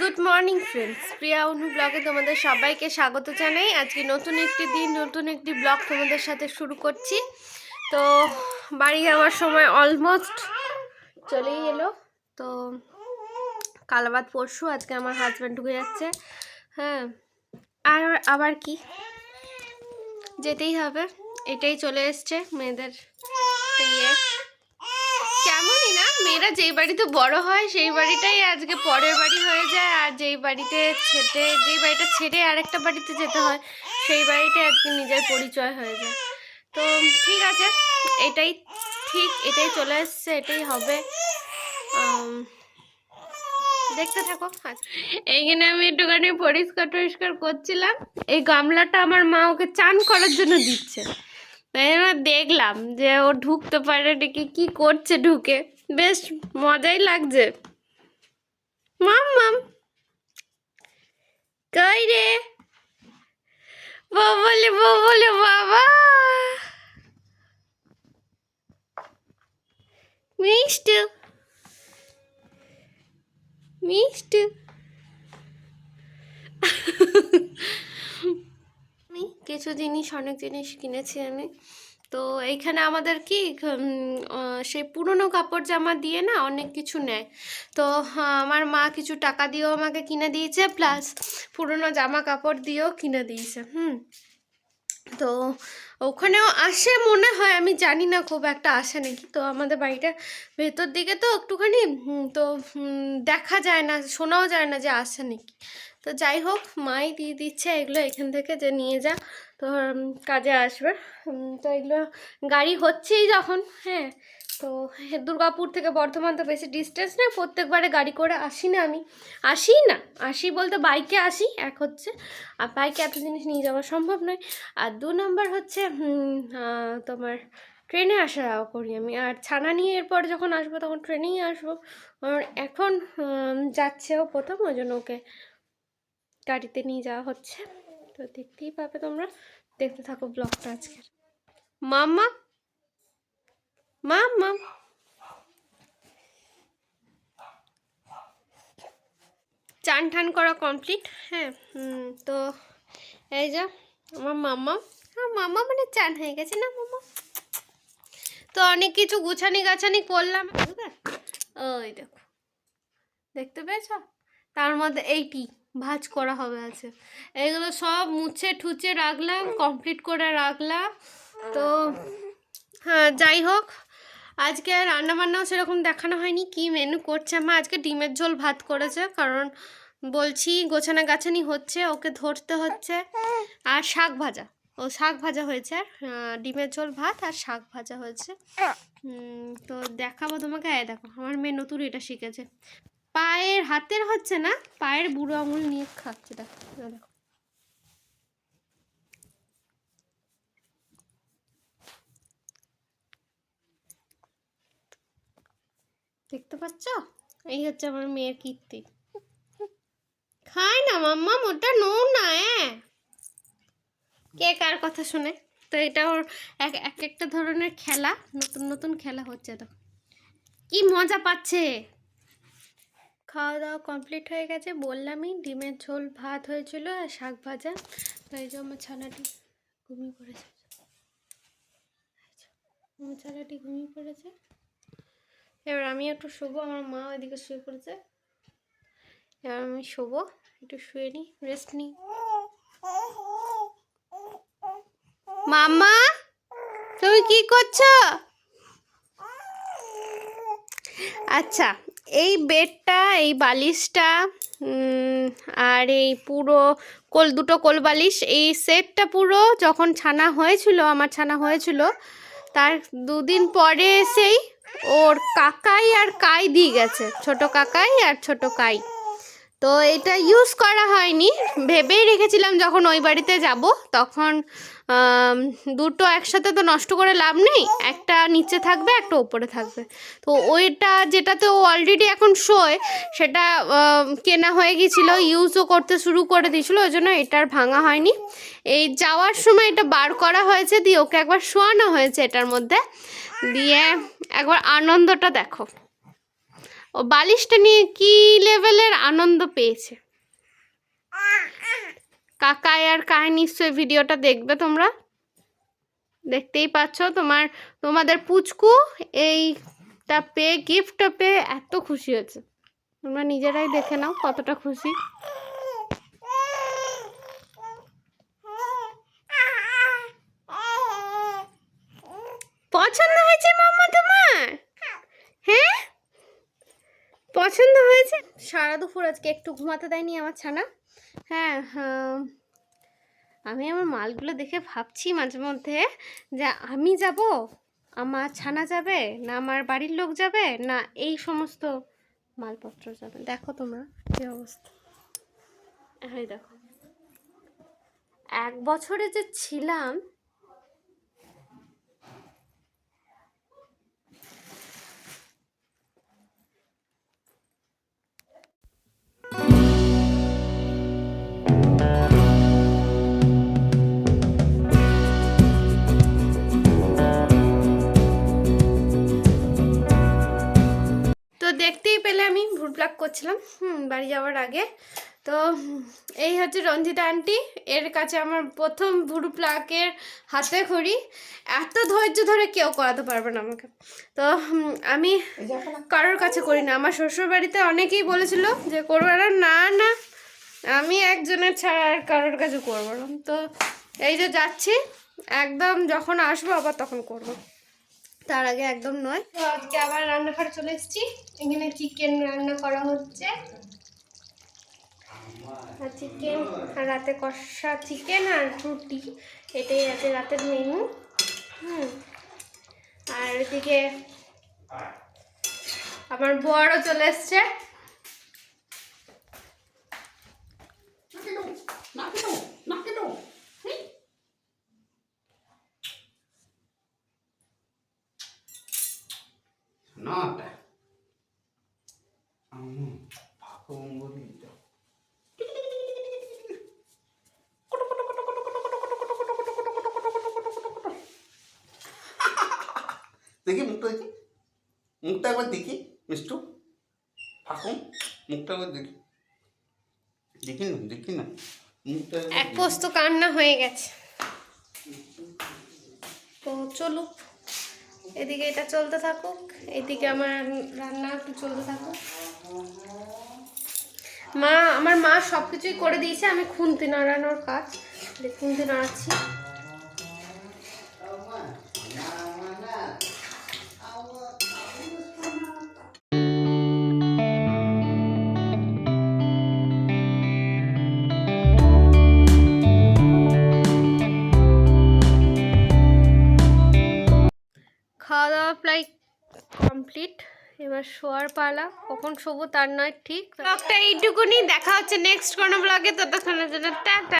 Good morning friends, প্রিয়া অনু ব্লগে তোমাদের সবাইকে স্বাগত জানাই। আজকে নতুন একটি দিন, নতুন একটি ব্লগ তোমাদের সাথে শুরু করছি। তো বাড়ি যাওয়ার সময় অলমোস্ট চলেই এলো। তো কাল বাদ পরশু আজকে আমার হাজব্যান্ড ঢুকে যাচ্ছে। হ্যাঁ, আর আবার কি, যেতেই হবে, এটাই চলে এসছে মেয়েদের ইয়ে। কেমনই না, মেয়েরা যেই বাড়িতে বড় হয় সেই বাড়িটাই আজকে পরের বাড়ি হয়ে যায়, আর যেই বাড়িটা ছেড়ে আরেকটা বাড়িতে যেতে হয় সেই বাড়িটাই আজকে নিজের পরিচয় হয়ে যায়। তো ঠিক আছে, এটাই ঠিক, এটাই চলে এসছে, এটাই হবে। দেখতে থাকো। এইখানে আমি একটুখানি পরিষ্কার করছিলাম। এই গামলাটা আমার মা ওকে চান করার জন্য দিচ্ছে, তাই আমরা দেখলাম যে ও ঢুকতে পারে নাকি, কি করছে ঢুকে, বেশ মজাই লাগছে। মাম কই রে, বলে বাবা মিষ্টু মিষ্টু। আমি কিছু জিনিস, অনেক জিনিস কিনেছি আমি। তো এইখানে আমাদের কি সেই পুরনো কাপড় জামা দিয়ে না অনেক কিছু নেয়। তো আমার মা কিছু টাকা দিয়েও আমাকে কিনে দিয়েছে, প্লাস পুরনো জামা কাপড় দিয়েও কিনে দিয়েছে। তো ওখানেও আসে মনে হয়, আমি জানি না খুব একটা আসে নাকি। তো আমাদের বাড়িটা ভেতর দিকে তো একটুখানি, তো দেখা যায় না, শোনাও যায় না যে আসে নাকি। তো যাই হোক, মাই দিয়ে দিচ্ছে এগুলো এখান থেকে, যে নিয়ে যা, তো কাজে আসবে। তো এগুলো গাড়ি হচ্ছেই যখন, হ্যাঁ। তো দুর্গাপুর থেকে বর্ধমান তো বেশি ডিস্টেন্স না, প্রত্যেকবারে গাড়ি করে আসি না, আমি আসি বলতে বাইকে আসি, এক হচ্ছে, আর বাইকে এত জিনিস নিয়ে যাওয়া সম্ভব নয়। আর 2 নম্বর হচ্ছে তোমার ট্রেনে আসা যাওয়া করি আমি। আর ছানা নিয়ে এরপর যখন আসবো তখন ট্রেনেই আসবো। আর এখন যাচ্ছেও প্রথম, ওই জন্য ওকে গাড়িতে নিয়ে যাওয়া হচ্ছে। তো দেখতেই পাবে তোমরা, দেখতে থাকো ব্লগটা আজকের। মাম্মা মাম্মা চান ঠান করা কমপ্লিট। হ্যাঁ, তো এই যে আমার মাম্মা মানে চান হয়ে গেছে না মাম্মা। তো অনেক কিছু গাছানি করলাম। ওই দেখো, দেখতে পেয়েছ, তার মধ্যে এইটি ভাজ করা হবে আছে, এগুলো সব মুছে ঠুচে রাখলাম, কমপ্লিট করে রাখলাম। তো হ্যাঁ, যাই হোক, আজকে রান্নাবান্নাও সেরকম দেখানো হয়নি। কি মেনু করছে মা, আজকে ডিমের ঝোল ভাত করেছে, কারণ বলছি গোছানা গাছানি হচ্ছে, ওকে ধরতে হচ্ছে। আর শাক ভাজা হয়েছে, আর ডিমের ঝোল ভাত আর শাক ভাজা হয়েছে। তো দেখাবো তোমাকে। দেখো আমার মেয়ে নতুন এটা শিখেছে, পায়ের হাতের হচ্ছে না, পায়ের বুড়ো আঙুল নিয়ে খাচ্ছে। দেখো দেখো, দেখতে পাচ্ছ? এই হচ্ছে আমার মেয়ের কীর্তি। খায় না মাম্মা, ওটা নো না। কে কার কথা শুনে? তো এটা ওর এক একটা ধরনের খেলা, নতুন নতুন খেলা হচ্ছে। তো কি মজা পাচ্ছে। খাওয়া দাওয়া কমপ্লিট হয়ে গেছে, বললামই, ডিমের ঝোল ভাত হয়েছিল আর শাক ভাজা। তো এই যে আমার ছানাটি ঘুমিয়ে পড়েছে, এবার আমি একটু শোবো, আমার মা ওইদিকে শুয়ে পড়েছে, এবার আমি শোবো, একটু শুয়ে নিই, রেস্ট নিই। মাম্মা তুমি কি করছো? আচ্ছা, এই বেডটা, এই বালিশটা, আর এই পুরো দুটো কোল বালিশ, এই সেটটা পুরো যখন আমার ছানা হয়েছিল তার 2 দিন পরে এসেই ওর কাকাই আর কাই দিয়ে গেছে, ছোট কাকাই আর ছোট কাই। তো এটা ইউজ করা হয়নি, ভেবেই রেখেছিলাম যখন ওই বাড়িতে যাব তখন দুটো একসাথে তো নষ্ট করে লাভ নেই, একটা নিচে থাকবে একটা উপরে থাকবে। তো ওইটা যেটাতে ও অলরেডি এখন শোয়, সেটা কেনা হয়ে গিয়েছিলো, ইউজও করতে শুরু করে দিয়েছিলো, ওই জন্য এটার ভাঙা হয়নি। এই যাওয়ার সময় এটা বার করা হয়েছে, দিয়ে ওকে একবার শোয়ানো হয়েছে এটার মধ্যে, দিয়ে একবার আনন্দটা দেখো। ও বালিশটা নিয়ে কি লেভেলের আনন্দ পেয়েছে। কাকাই আর কাহিনী নিশ্চয়ই ভিডিওটা দেখবে, তোমরা দেখতেই পাচ্ছ। তোমাদের পুচকু এইটা পেয়ে, গিফটটা পেয়ে এত খুশি হয়েছে, তোমরা নিজেরাই দেখে নাও কতটা খুশি। পছন্দ হয়েছে মাম্মা তোমার? হ্যাঁ পছন্দ হয়েছে। সারা দুপুর আজকে একটু ঘুমাতে দেয়নি আমার ছানা। হ্যাঁ আমি আমার মালগুলো দেখে ভাবছি মাঝে মধ্যে যে আমি যাব, আমার ছানা যাবে, না আমার বাড়ির লোক যাবে, না এই সমস্ত মালপত্র যাবে। দেখো তোমরা কি অবস্থা। এই দেখো 1 বছরে যে ছিলাম, তো দেখতেই পেলে আমি ভুল প্লাক করছিলাম বাড়ি যাওয়ার আগে। তো এই হচ্ছে রঞ্জিতা আন্টি, এর কাছে আমার প্রথম ভুরু প্লাকের হাতে খড়ি। এত ধৈর্য ধরে কেউ করাতে পারবে না আমাকে। তো আমি কারোর কাছে করি না। আমার শ্বশুর বাড়িতে অনেকেই বলেছিল যে করবো না, না না আমি একজনের ছাড়া আর কারোর কাছে করবো না। তো এই যে যাচ্ছি, একদম যখন আসবো আবার তখন করবো, তার আগে একদম নয়। তো আজকে আবার রান্নাঘরে চলে এসেছি, এখানে চিকেন রান্না করা হচ্ছে। চিকেন রাতে কষা চিকেন আর রুটি, এটাই আছে রাতের মেনু। আর এদিকে আমার বড়ও চলে এসছে। দেখি মুখটা, দেখি মুখটা একবার দেখি মিষ্টু, ফাঁকুন মুখটা একবার দেখি, দেখি না মুখটা। এক পোস্ত কান্না হয়ে গেছে। তো চলুক, এদিকে এটা চলতে থাকুক, এদিকে আমার রান্না একটু চলতে থাকুক। আমার মা সব কিছুই করে দিয়েছে, আমি খুন্তি নাড়ানোর কাজ, খুন্তি নাড়াচ্ছি। খাওয়া দাওয়া প্রায় কমপ্লিট, এবার শোয়ার পালা। কখন শোবো তার নয় ঠিক। ব্লগটা এইটুকুনি, দেখা হচ্ছে নেক্সট কোনো ব্লগে, ততক্ষণের জন্য টাটা।